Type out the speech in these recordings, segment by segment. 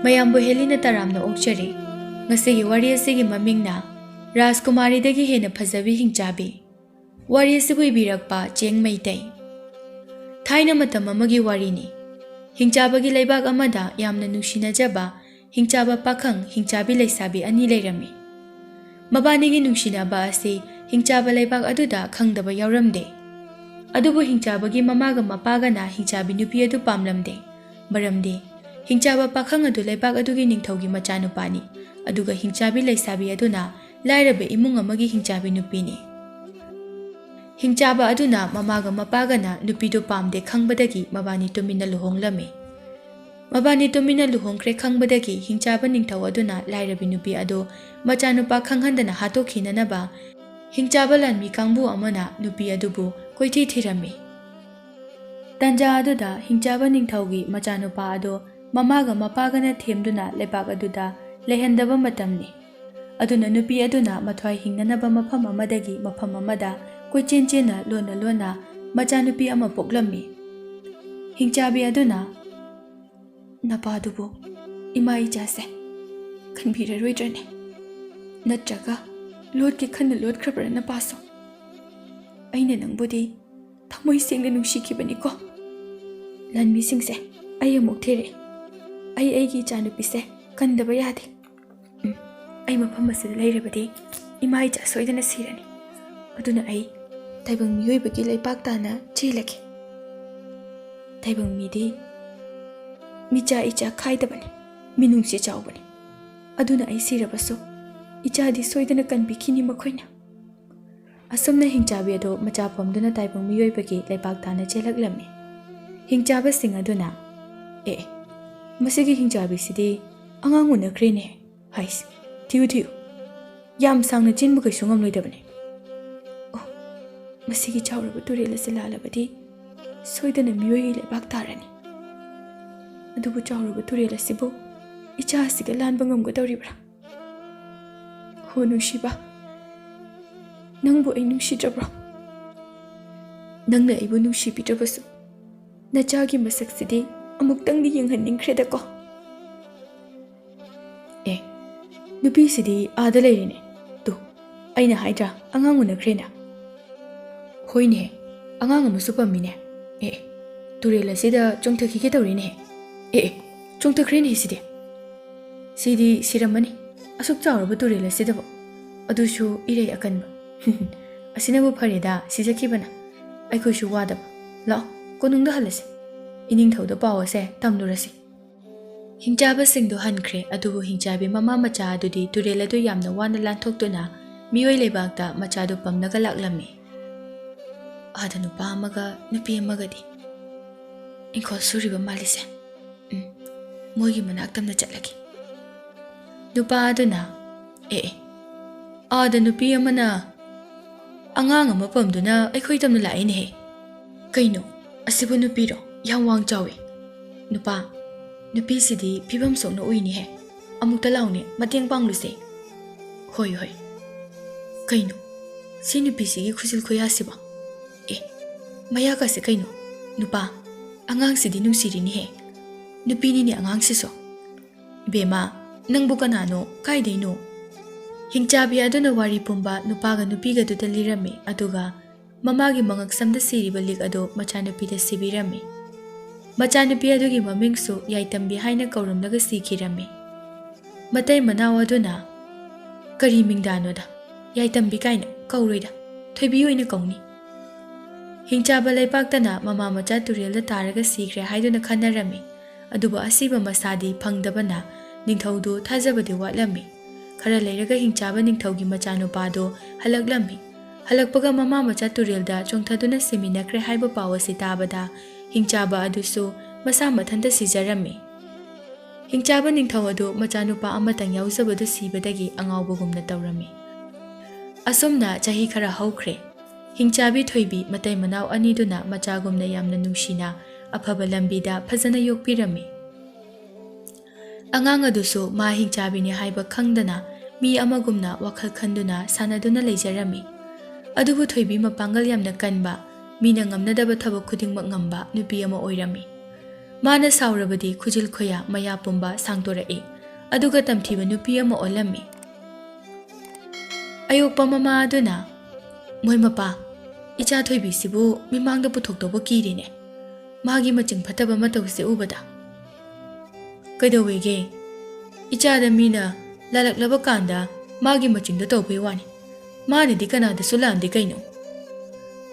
ꯃꯌꯥꯝꯕꯨ ꯍꯦꯂꯤꯅ ꯇꯔꯥꯝꯅ ꯑꯣꯛꯆꯔꯤ꯫ ꯉꯁꯤꯒꯤ ꯋꯥꯔꯤ ꯑꯁꯤꯒꯤ ꯃꯃꯤꯡꯅ ꯔꯥꯖꯀꯨꯃꯥꯔꯤꯗꯒꯤ ꯍꯦꯟꯅ ꯐꯖꯕꯤ ꯍꯤꯡꯆꯥꯕꯤ꯫ ꯋꯥꯔꯤ ꯑꯁꯤꯕꯨ ꯏꯕꯤꯔꯛꯄ ꯆꯦꯡ ꯃꯩꯇꯩ꯫ ꯊꯥꯏꯅ ꯃꯇꯝ ꯑꯃꯒꯤ ꯋꯥꯔꯤꯅꯤ꯫ ꯍꯤꯡꯆꯥꯕꯒꯤ ꯂꯩꯕꯥꯛ ꯑꯃꯗ ꯌꯥꯝꯅ ꯅꯨꯡꯁꯤꯅꯖꯕ ꯍꯤꯡꯆꯥꯕ ꯄꯥꯈꯪ ꯍꯤꯡꯆꯥꯕꯤ ꯂꯩꯁꯥꯕꯤ ꯑꯅꯤ ꯂꯩꯔꯝꯃꯤ꯫ ꯃꯕꯥꯅꯤꯒꯤ ꯅꯨꯡꯁꯤꯅꯕ ꯑꯁꯤ ꯍꯤꯡꯆꯥꯕ ꯂꯩꯕꯥꯛ ꯑꯗꯨꯗ ꯈꯪꯗꯕ ꯌꯥꯎꯔꯝꯗꯦ꯫ ꯑꯗꯨꯕꯨ ꯍꯤꯡꯆꯥꯕꯒꯤ ꯃꯃꯥꯒ ꯃꯄꯥꯒꯅ ꯍꯤꯡꯆꯥꯕꯤ ꯅꯨꯄꯤ ꯑꯗꯨ ꯄꯥꯝꯂꯝꯗꯦ꯫ ꯃꯔꯝꯗꯤ ꯍꯤꯡꯆꯥꯕ ꯄꯥꯈꯪ ꯑꯗꯨ ꯂꯩꯕꯥꯛ ꯑꯗꯨꯒꯤ ꯅꯤꯡꯊꯧꯒꯤ ꯃꯆꯥꯅꯨꯄꯥꯅꯤ, ꯑꯗꯨꯒ ꯍꯤꯡꯆꯥꯕꯤ ꯂꯩꯁꯥꯕꯤ ꯑꯗꯨꯅ ꯂꯥꯏꯔꯕ ꯏꯃꯨꯡ ꯑꯃꯒꯤ ꯍꯤꯡꯆꯥꯕꯤ ꯅꯨꯄꯤꯅꯤ꯫ ꯍꯤꯡꯆꯥꯕ ꯑꯗꯨꯅ ꯃꯃꯥꯒ ꯃꯄꯥꯒꯅ ꯅꯨꯄꯤꯗꯨ ꯄꯥꯝꯗꯦ ꯈꯪꯕꯗꯒꯤ ꯃꯕꯥꯅꯤ ꯇꯨꯃꯤꯟꯅ ꯂꯨꯍꯣꯡꯂꯝꯃꯤ꯫ ꯃꯕꯥꯅꯤ ꯇꯨꯃꯤꯟꯅ ꯂꯨꯍꯣꯡꯈ꯭ꯔꯦ ꯈꯪꯕꯗꯒꯤ ꯍꯤꯡꯆꯥꯕ ꯅꯤꯡꯊꯧ ꯑꯗꯨꯅ ꯂꯥꯏꯔꯕꯤ ꯅꯨꯄꯤ ꯑꯗꯨ ꯃꯆꯥꯅꯨꯄꯥ ꯈꯪꯍꯟꯗꯅ ꯍꯥꯠꯇꯣꯛꯈꯤꯅꯅꯕ ꯍꯤꯡꯆꯥꯕ ꯂꯥꯟꯃꯤ ꯀꯥꯡꯕꯨ ꯑꯃꯅ ꯅꯨꯄꯤ ꯑꯗꯨꯕꯨ ꯀꯣꯏꯊꯤ ꯊꯤꯔꯝꯃꯤ꯫ ꯇꯟꯖꯥ ꯑꯗꯨꯗ ꯍꯤꯡꯆꯥꯕ ꯅꯤꯡꯊꯧꯒꯤ ꯃꯆꯥꯅꯨꯄꯥ ꯑꯗꯨ ꯃꯃꯥꯒ ꯃꯄꯥꯒꯅ ꯊꯦꯝꯗꯨꯅ ꯂꯩꯕꯥꯛ ꯑꯗꯨꯗ ꯂꯩꯍꯟꯗꯕ ꯃꯇꯝꯅꯤ꯫ ꯑꯗꯨꯅ ꯅꯨꯄꯤ ꯑꯗꯨꯅ ꯃꯊ꯭ꯋꯥꯏ ꯍꯤꯡꯅꯅꯕ ꯃꯐꯝ ꯑꯃꯗꯒꯤ ꯃꯐꯝ ꯑꯃꯗ ꯀꯣꯏꯆꯦꯟ ꯆꯦꯟꯅ ꯂꯣꯟꯅ ꯂꯣꯟꯅ ꯃꯆꯥꯅꯨꯄꯤ ꯑꯃ ꯄꯣꯛꯂꯝꯃꯤ꯫ ꯍꯤꯡꯆꯥꯕꯤ ꯑꯗꯨꯅ "ꯅꯄꯥꯗꯨꯕꯨ ꯏꯃꯥ ꯏꯆꯥꯁꯦ ꯈꯟꯕꯤꯔꯔꯣꯏꯗ꯭ꯔꯅꯦ? ꯅꯠꯇ꯭ꯔꯒ ꯂꯣꯠꯀꯦ ꯈꯟꯅ ꯂꯣꯠꯈ꯭ꯔꯕ꯭ꯔꯥ ꯅꯄꯥꯁꯨ? ꯑꯩꯅ ꯅꯪꯕꯨꯗꯤ ꯊꯃꯣꯏ ꯁꯦꯡꯅ ꯅꯨꯡꯁꯤꯈꯤꯕꯅꯤꯀꯣ꯫ ꯂꯥꯟꯃꯤꯁꯤꯡꯁꯦ ꯑꯩ ꯑꯃꯨꯛ ꯊꯤꯔꯛꯑꯦ꯫ ꯑꯩꯒꯤ ꯏꯆꯥꯅꯨꯄꯤꯁꯦ ꯀꯟꯗꯕ ꯌꯥꯗꯦ꯫ ꯑꯩ ꯃꯐꯝ ꯑꯁꯤꯗ ꯂꯩꯔꯕꯗꯤ ꯏꯃꯥ ꯏꯆꯥ ꯁꯣꯏꯗꯅ ꯁꯤꯔꯅꯤ꯫ ꯑꯗꯨꯅ ꯑꯩ ꯇꯥꯏꯕꯪ ꯃꯤꯑꯣꯏꯕꯒꯤ ꯂꯩꯄꯥꯛ ꯇꯥꯅ ꯆꯦꯜꯂꯒꯦ꯫ ꯇꯥꯏꯕꯪ ꯃꯤꯗꯤ ꯃꯤꯆꯥ ꯏꯆꯥ ꯈꯥꯏꯗꯕꯅꯤ, ꯃꯤꯅꯨꯡꯁꯤ ꯆꯥꯎꯕꯅꯤ꯫ ꯑꯗꯨꯅ ꯑꯩ ꯁꯤꯔꯕꯁꯨ ꯏꯆꯥꯗꯤ ꯁꯣꯏꯗꯅ ꯀꯟꯕꯤꯈꯤꯅꯤ ꯃꯈꯣꯏꯅ." ꯑꯁꯨꯝꯅ ꯍꯤꯡꯆꯥꯕꯤ ꯑꯗꯨ ꯃꯆꯥ ꯄꯣꯝꯗꯨꯅ ꯇꯥꯏꯕꯪ ꯃꯤꯑꯣꯏꯕꯒꯤ ꯂꯩꯄꯥꯛ ꯇꯥꯅ ꯆꯦꯜꯂꯛꯂꯝꯃꯤ꯫ ꯍꯤꯡꯆꯥꯕꯁꯤꯡ ꯑꯗꯨꯅ ꯃꯁꯤꯒꯤ ꯍꯤꯡꯆꯥꯕꯤꯁꯤꯗꯤ ꯑꯉꯥꯡ ꯎꯅꯈ꯭ꯔꯦꯅꯦ ꯍꯥꯏꯁ, ꯊꯤꯌꯨ ꯊꯤꯌꯨ, ꯌꯥꯝ ꯁꯥꯡꯅ ꯆꯦꯟꯕ ꯀꯩꯁꯨ ꯉꯝꯂꯣꯏꯗꯕꯅꯤ꯫ ꯑꯣ, ꯃꯁꯤꯒꯤ ꯆꯥꯎꯔꯕ ꯇꯨꯔꯦꯜ ꯑꯁꯤ ꯂꯥꯜꯂꯕꯗꯤ ꯁꯣꯏꯗꯅ ꯃꯤꯑꯣꯏꯒꯤ ꯂꯩꯕꯥꯛ ꯇꯥꯔꯅꯤ꯫ ꯑꯗꯨꯕꯨ ꯆꯥꯎꯔꯕ ꯇꯨꯔꯦꯜ ꯑꯁꯤꯕꯨ ꯏꯆꯥ ꯑꯁꯤꯒ ꯂꯥꯟꯕ ꯉꯝꯒꯗꯧꯔꯤꯕ꯭ꯔꯥ? ꯍꯣ ꯅꯨꯡꯁꯤꯕ, ꯅꯪꯕꯨ ꯑꯩ ꯅꯨꯡꯁꯤꯗ꯭ꯔꯕ꯭ꯔꯣ? ꯅꯪꯅ ꯑꯩꯕꯨ ꯅꯨꯡꯁꯤꯕꯤꯗ꯭ꯔꯕꯁꯨ ꯅꯆꯥꯒꯤ ꯃꯁꯛꯁꯤꯗꯤ ꯑꯃꯨꯛꯇꯪꯗꯤ ꯌꯦꯡꯍꯟꯅꯤꯡꯈ꯭ꯔꯦꯗꯀꯣ꯫ ꯅꯨꯄꯤꯁꯤꯗꯤ ꯑꯥꯗ ꯂꯩꯔꯤꯅꯦ, ꯇꯨ ꯑꯩꯅ ꯍꯥꯏꯗ꯭ꯔꯥ ꯑꯉꯥꯡ ꯎꯅꯈ꯭ꯔꯦꯅ꯫ ꯍꯣꯏꯅꯦ, ꯑꯉꯥꯡ ꯑꯃꯁꯨ ꯄꯝꯃꯤꯅꯦ꯫ ꯇꯨꯔꯦꯜ ꯑꯁꯤꯗ ꯆꯣꯡꯊꯈꯤꯒꯦ ꯇꯧꯔꯤꯅꯦ꯫ ꯆꯣꯡꯊꯈ꯭ꯔꯦꯅꯦ ꯁꯤꯗꯤ ꯁꯤꯔꯝꯃꯅꯤ ꯑꯁꯨꯛ ꯆꯥꯎꯔꯕ ꯇꯨꯔꯦꯜ ꯑꯁꯤꯗꯕꯨ, ꯑꯗꯨꯁꯨ ꯏꯔꯩ ꯑꯀꯟꯕ꯫ ꯑꯁꯤꯅꯕꯨ ꯐꯔꯦꯗ ꯁꯤꯖꯈꯤꯕꯅ, ꯑꯩꯈꯣꯏꯁꯨ ꯋꯥꯗꯕ꯫ ꯂꯥꯛꯑꯣ ꯀꯣꯅꯨꯡꯗ ꯍꯜꯂꯁꯤ, ꯏꯅꯤꯡꯊꯧꯗ ꯄꯥꯎ ꯑꯁꯦ ꯇꯝꯂꯨꯔꯁꯤ꯫ ꯍꯤꯡꯆꯥꯕꯁꯤꯡꯗꯨ ꯍꯟꯈ꯭ꯔꯦ, ꯑꯗꯨꯕꯨ ꯍꯤꯡꯆꯥꯕꯤ ꯃꯃꯥ ꯃꯆꯥ ꯑꯗꯨꯗꯤ ꯇꯨꯔꯦꯜ ꯑꯗꯨ ꯌꯥꯝꯅ ꯋꯥꯅ ꯂꯥꯟꯊꯣꯛꯇꯨꯅ ꯃꯤꯑꯣꯏ ꯂꯩꯕꯥꯛꯇ ꯃꯆꯥꯗꯨ ꯄꯝꯂꯒ ꯂꯥꯛꯂꯝꯃꯤ꯫ ꯑꯥꯗ ꯅꯨꯄꯥ ꯑꯃꯒ ꯅꯨꯄꯤ ꯑꯃꯒꯗꯤ ꯏꯪꯈꯣꯜ ꯁꯨꯔꯤꯕ ꯃꯥꯜꯂꯤꯁꯦ꯫ ꯃꯣꯏꯒꯤ ꯃꯅꯥꯛꯇꯝꯅ ꯆꯠꯂꯒꯦ꯫ ꯅꯨꯄꯥ ꯑꯗꯨꯅ ꯑꯥꯗ ꯅꯨꯄꯤ ꯑꯃꯅ ꯑꯉꯥꯡ ꯑꯃ ꯄꯝꯗꯨꯅ ꯑꯩꯈꯣꯏ ꯇꯝꯅ ꯂꯥꯛꯏꯅꯦꯍꯦ꯫ ꯀꯩꯅꯣ ꯑꯁꯤꯕꯨ ꯅꯨꯄꯤꯔꯣ? ꯌꯥꯝ ꯋꯥꯡ ꯆꯥꯎꯏ꯫ ꯅꯨꯄꯥ, ꯅꯨꯄꯤꯁꯤꯗꯤ ꯐꯤꯕꯝ ꯁꯣꯛꯅ ꯎꯏꯅꯦꯍꯦ, ꯑꯃꯨꯛꯇ ꯂꯥꯎꯅꯦ ꯃꯇꯦꯡ ꯄꯥꯡꯂꯨꯁꯦ꯫ ꯍꯣꯏ ꯍꯣꯏ꯫ ꯀꯩꯅꯣ ꯁꯤ ꯅꯨꯄꯤꯁꯤꯒꯤ ꯈꯨꯖꯤꯜ ꯈꯨꯌꯥꯁꯤꯕꯣ? ꯃꯌꯥꯀꯁꯦ ꯀꯩꯅꯣ? ꯅꯨꯄꯥ, ꯑꯉꯥꯡꯁꯤꯗꯤ ꯅꯨꯡꯁꯤꯔꯤꯅꯦꯍꯦ, ꯅꯨꯄꯤꯅꯤꯅꯦ ꯑꯉꯥꯡꯁꯤꯁꯨ꯫ ꯏꯕꯦꯝꯃ, ꯅꯪꯕꯨ ꯀꯅꯥꯅꯣ? ꯀꯥꯏꯗꯩꯅꯣ? ꯍꯤꯡꯆꯥꯕꯤ ꯑꯗꯨꯅ ꯋꯥꯔꯤ ꯄꯨꯝꯕ ꯅꯨꯄꯥꯒ ꯅꯨꯄꯤꯒꯗꯨꯗ ꯂꯤꯔꯝꯃꯤ, ꯑꯗꯨꯒ ꯃꯃꯥꯒꯤ ꯃꯉꯛꯁꯝꯗ ꯁꯤꯔꯤꯕ ꯂꯤꯛ ꯑꯗꯨ ꯃꯆꯥꯅꯨꯄꯤꯗ ꯁꯤꯕꯤꯔꯝꯃꯤ꯫ ꯃꯆꯥꯅꯨꯄꯤ ꯑꯗꯨꯒꯤ ꯃꯃꯤꯡꯁꯨ ꯌꯥꯏꯇꯝꯕꯤ ꯍꯥꯏꯅ ꯀꯧꯔꯝꯂꯒ ꯁꯤꯈꯤꯔꯝꯃꯤ꯫ ꯃꯇꯩ ꯃꯅꯥꯎ ꯑꯗꯨꯅ "ꯀꯔꯤ ꯃꯤꯡꯗꯥꯅꯣꯗ, ꯌꯥꯏꯇꯝꯕꯤ ꯀꯥꯏꯅ ꯀꯧꯔꯣꯏꯗ, ꯊꯣꯏꯕꯤ ꯑꯣꯏꯅ ꯀꯧꯅꯤ." ꯍꯤꯡꯆꯥꯕ ꯂꯩꯄꯥꯛꯇꯅ ꯃꯃꯥ ꯃꯆꯥ ꯇꯨꯔꯦꯜꯗ ꯇꯥꯔꯒ ꯁꯤꯈ꯭ꯔꯦ ꯍꯥꯏꯗꯨꯅ ꯈꯟꯅꯔꯝꯃꯤ, ꯑꯗꯨꯕꯨ ꯑꯁꯤꯕ ꯃꯁꯥꯗꯤ ꯐꯪꯗꯕꯅ ꯅꯤꯡꯊꯧꯗꯨ ꯊꯥꯖꯕꯗꯤ ꯋꯥꯠꯂꯝꯃꯤ꯫ ꯈꯔ ꯂꯩꯔꯒ ꯍꯤꯡꯆꯥꯕ ꯅꯤꯡꯊꯧꯒꯤ ꯃꯆꯥꯅꯨꯄꯥꯗꯨ ꯍꯜꯂꯛꯂꯝꯃꯤ꯫ ꯍꯜꯂꯛꯄꯒ ꯃꯃꯥ ꯃꯆꯥ ꯇꯨꯔꯦꯜꯗ ꯆꯣꯡꯊꯗꯨꯅ ꯁꯤꯃꯤꯟꯅꯈ꯭ꯔꯦ ꯍꯥꯏꯕ ꯄꯥꯎ ꯑꯁꯤ ꯇꯥꯕꯗ ꯍꯤꯡꯆꯥꯕ ꯑꯗꯨꯁꯨ ꯃꯁꯥ ꯃꯊꯟꯇ ꯁꯤꯖꯔꯝꯃꯤ꯫ ꯍꯤꯡꯆꯥꯕ ꯅꯤꯡꯊꯧ ꯑꯗꯨ ꯃꯆꯥꯅꯨꯄꯥ ꯑꯃꯇꯪ ꯌꯥꯎꯖꯕꯗꯨ ꯁꯤꯕꯗꯒꯤ ꯑꯉꯥꯎꯕꯒꯨꯝꯅ ꯇꯧꯔꯝꯃꯤ꯫ ꯑꯁꯨꯝꯅ ꯆꯍꯤ ꯈꯔ ꯍꯧꯈ꯭ꯔꯦ꯫ ꯍꯤꯡꯆꯥꯕꯤ ꯊꯣꯏꯕꯤ ꯃꯇꯩ ꯃꯅꯥꯎ ꯑꯅꯤꯗꯨꯅ ꯃꯆꯥꯒꯨꯝꯅ ꯌꯥꯝꯅ ꯅꯨꯡꯁꯤꯅ ꯑꯐꯕ ꯂꯝꯕꯤꯗ ꯐꯖꯅ ꯌꯣꯛꯄꯤꯔꯝꯃꯤ꯫ ꯑꯉꯥꯡ ꯑꯗꯨꯁꯨ ꯃꯥ ꯍꯤꯡꯆꯥꯕꯤꯅꯤ ꯍꯥꯏꯕ ꯈꯪꯗꯅ ꯃꯤ ꯑꯃꯒꯨꯝꯅ ꯋꯥꯈꯜ ꯈꯟꯗꯨꯅ ꯁꯥꯟꯅꯗꯨꯅ ꯂꯩꯖꯔꯝꯃꯤ꯫ ꯑꯗꯨꯕꯨ ꯊꯣꯏꯕꯤ ꯃꯄꯥꯡꯒꯜ ꯌꯥꯝꯅ ꯀꯟꯕ, ꯃꯤꯅ ꯉꯝꯅꯗꯕ ꯊꯕꯛ ꯈꯨꯗꯤꯡꯃꯛ ꯉꯝꯕ ꯅꯨꯄꯤ ꯑꯃ ꯑꯣꯏꯔꯝꯃꯤ꯫ Mana saurabadi khujil khoya maya pumba sangtorae. Aduga tamthiba nupi ama olammi. Ayokpa mama aduna moi mapa icha thoibi sibu mimangda puthoktoba kirine. Magi maching phataba matawse ubada. Kaidawege icha da mina lalaklaba kanda magi machingda tawbe wani. Mani di kanada sulandi kaino.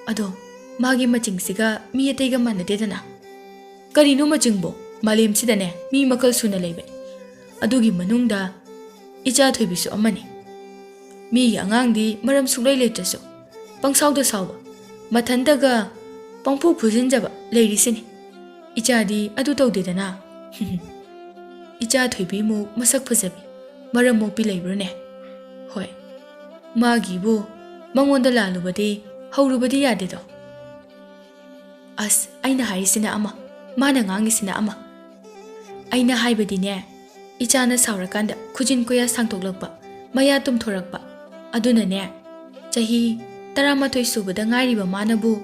Ado magi maching siga mi ataiga manadedana. Karino machingbo malem sidane mi makal suna lebe. Adugi manungda icha thoibisu amani. Mi angangdi maram suklay letraso. Pangsawda sawba. Mathandaga pangpu phujinjaba leirisini. Icha di adu tawdedana. Icha thoibi mu masak phajabi. Maram mo pi leibrone. Hoi. Magi bu mangonda lalubadi haurubadi yadedo. As aina haisina ama. Mana ngangisina ama. Aina haibadine. Ichana saurakanda khujin koya sangtoklakpa. Maya tumthorakpa. Aduna ne. Chahi taramatoi subada ngairiba manabu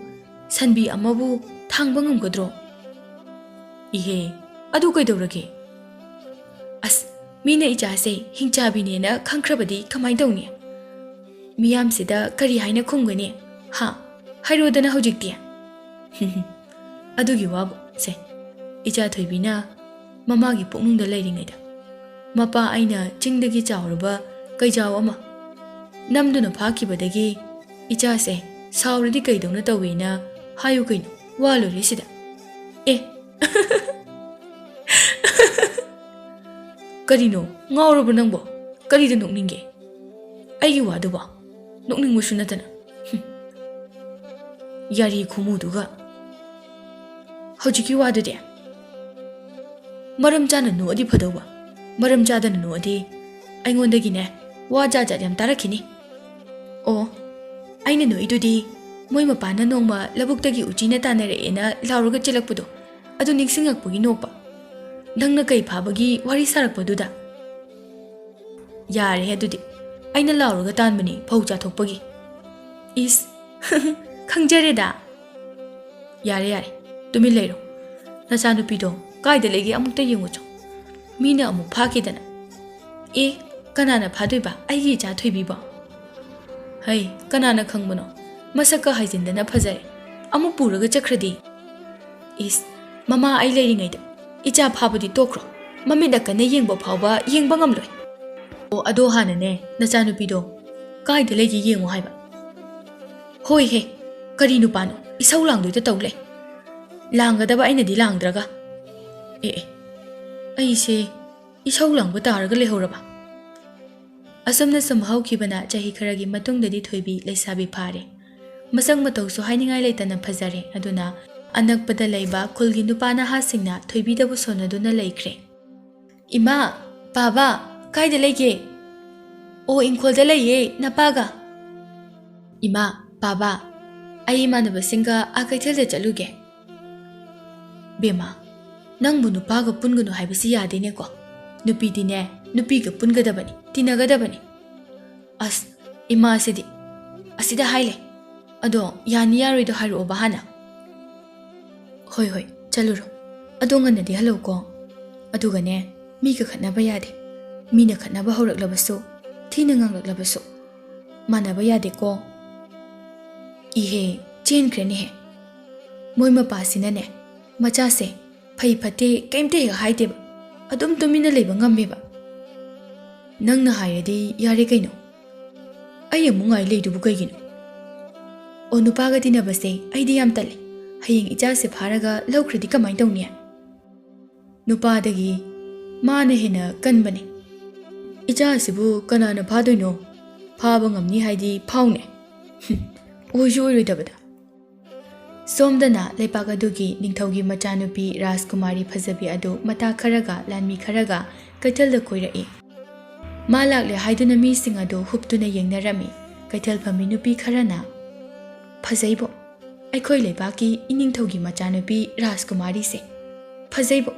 sanbi amabu thangba ngamgadro. Ihe adu kaidawrage. As mina ichase hingchabine na khangkrabadi kamai dawni. Miyam sida kari haina khumgani. Ha hairodana hojikti. Adugi wabu se icha thoibina mamagi puknungda leiringaida. Mapa aina chingdagi chawraba kaijaw ama namduna phakibadagi icha se sauradi kaidawna tawena hayu kaino walore sida. Karino ngawraba nangbo karida nokninge aigi waduba nokningmusu natana. Yari khumuduga hojiki wadude maram chana no adi phadawba maram chadana no adi aingondagine wa jaja yam tarakini. O aina no idudi moi mapana nongma labuktagi uchina tanareena lauraga chelakpudo adu ningsingakpugi nokpa nangna kai phabagi wari sarakpaduda. Yare adudi aina lauraga tanbani phau chathokpagi. Is khangjareda. Yare tumi leiro nachanupido kaida legi amukta yengocho mina amuk phakidana. Kanana phadoiba aigi cha thoibiba. Hai kanana khangbano masaka haijindana phajare amuk puraga chakhradi. Is mama ai leiringaida icha phabadi tokro mamida kana yengba phawba yengba ngamloi. O ado hanane nachanupido kaida legi yengo haiba. Hoi he kari nupano isau langdoida tawle. Langgadaba aina di langdraga. Aise isau langba taraga lehoraba. Asamna samhaukibana chahi kharagi matungdadi thoibi leisabi phare. Masang matawsu hainingai leitana phajare aduna anakpada leiba khulgi nupana hasingna thoibidabu sonaduna leikhre. Ima baba kaida leige? O inkholda leiye napaga. Ima baba ai manabasinga akaithelda chaluge. Bema nangbu nupaga punganu haibisi yadene ko. Nupidine nupiga pungadabani tinagadabani. As ima asidi asida haile ado yani yaroido hairu bahana. Hoi chaluro ado nganadi halo ko adugane miga khatnaba yade mina khatnaba horaklabasu thina nganglaklabasu manaba yade ko. Ihe chen krene he moi mapasina ne macha se phai phate kaimte he haideba adum tumina leiba ngammeba. Nangna hairadi yare kaino ai amungai leidubu kaigino. O nupaga tinabase aidi yam tale hayeng icha se pharaga laukradi kamai tawni. Nupadagi mana hena kanbane. Icha sibu kanana phadoino phaba ngamni haidi phawne. Ojoiroidabada. Somdana leipagadugi ningthaugi machanupi Rajkumari phajabi adu mata kharaga lanmi kharaga kaithalda koirai. Malakle haiduna mi sing adu huptuna yengnarami kaithal phami nupi kharana phajaibo aikhoi leibaki iningthaugi machanupi Rajkumari se phajaibo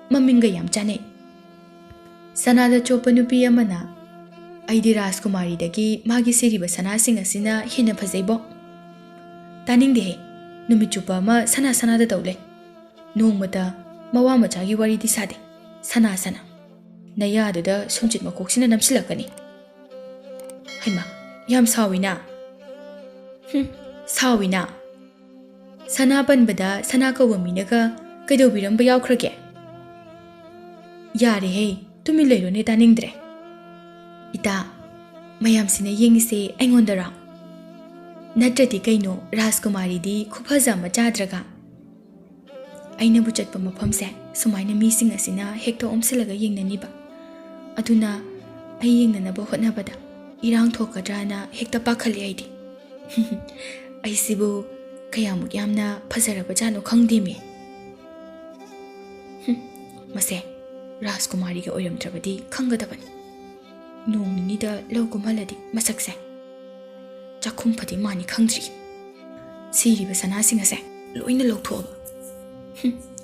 maminga yam chane. Sanada chopa nupi amana aidi Rajkumari dagi magi siriba sana sing asina hena phajaibo. Taning de numichupa ma sana da tawle nongmata Mawa machagi wari di sade. Sana sana. Naya aduda sumchit makoksina namsilakani. Haima, yam sawina. Sawina. Sana banbada sana ka waminaga kaido biramba yaukhrage. Yare hey, tumi leiro ne taningdre. Ita, mayam sina yengise aingondara. Natrati kaino Rajkumari di khuphaja machadraga. Aina buchatpa mafamse sumaina mising asina hekto omsilaga yengnaniba. Aduna ai yengnanaba hotnabada irang thokadrana hekta pakhali aidi. Ai sibu kayamuk yamna phazaraba jano khangdemi. Mase Rajkumari ga oiramdrabadi khangadabani. Nong nida lawkumhaladi masakse. Chakhum phadi mani khangdri. Siriba sana singase loina lawthoba.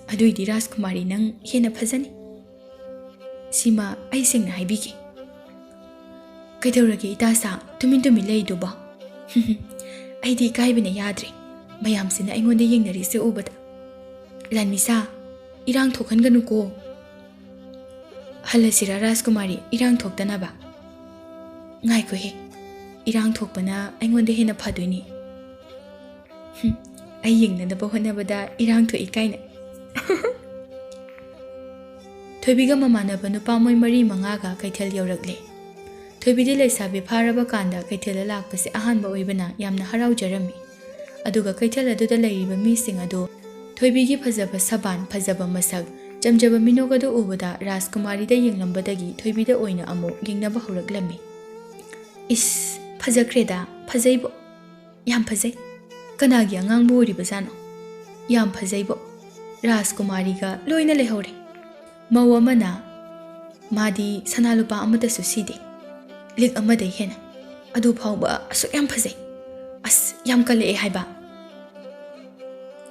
Aduidi Rajkumari nang hena phajani. Sima ai singna haibigi. Kaidorage itasa tumin leiduba. Aidi kaibina yadre. Mayam sina aingonde yengnari se ubada. Lanmisa irang thokhanganu ko. Halasira Rajkumari irang thoktanaba. Ngai ko he. Irang thokpana aingonde hena phadoini. Ai yengnanaba honabada irang tho ikaina. Thoibiga mamanaba nupa moi mari mangaga kaithel yaurakle. Thoibidi leisabi pharaba kanda kaithel lakpase ahanba oibana yamna haraujarami. Aduga kaithel aduda leiriba mising adu thoibigi phajaba saban phajaba masak jamjaba minogadu ubada Rajkumari da yenglambadagi thoibida oina amu yengnaba horaklami. Is phajakreda phajaibo yam phajai kanagi angangbu oribasano yam phajaibo Rajkumari ga loina lehore. Mau amana madi sanalupa amada suside lik amada hena adu phauba asuk yam phajai as yam kale haiba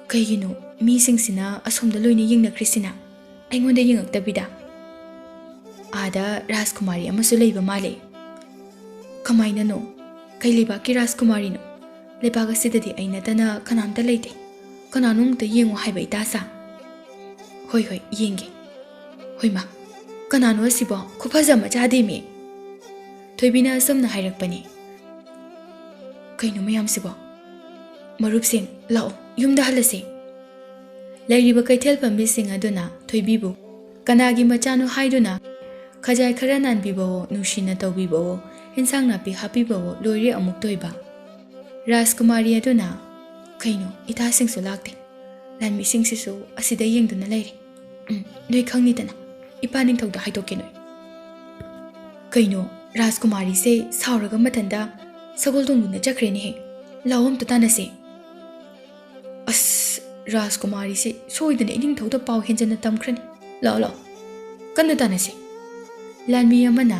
kaigino mising sina asomda loina yingna kristina aingonda yingaktabida ada Rajkumari amasu leiba male kamaina no kai leiba ki Rajkumari no leiba ga sidadi aina tana kanamta leite kananung ta yengo haiba itasa hoi hoi yenge hoi ma kanano asibo khuphaja machade me thoibina samna hairakpani kaino mayam sibo marup sing lao yumda halase lairiba kaithel pambi sing aduna thoibibu kanagi machano haiduna khajai khara nanbibo nushina tawbibo hinsang napi hapibo loire amuk toiba Rajkumari aduna kaino ita sing su lakte lanmi sing sisu asida yengduna lairi noi khangni dana ipaning thawda haidokke noi kaino Rajkumari se sauraga matanda sagol donguna chakreni he lawam to tanase as Rajkumari se soidana ining thawda paw henjana tamkhrani law kanna tanase lanmi amana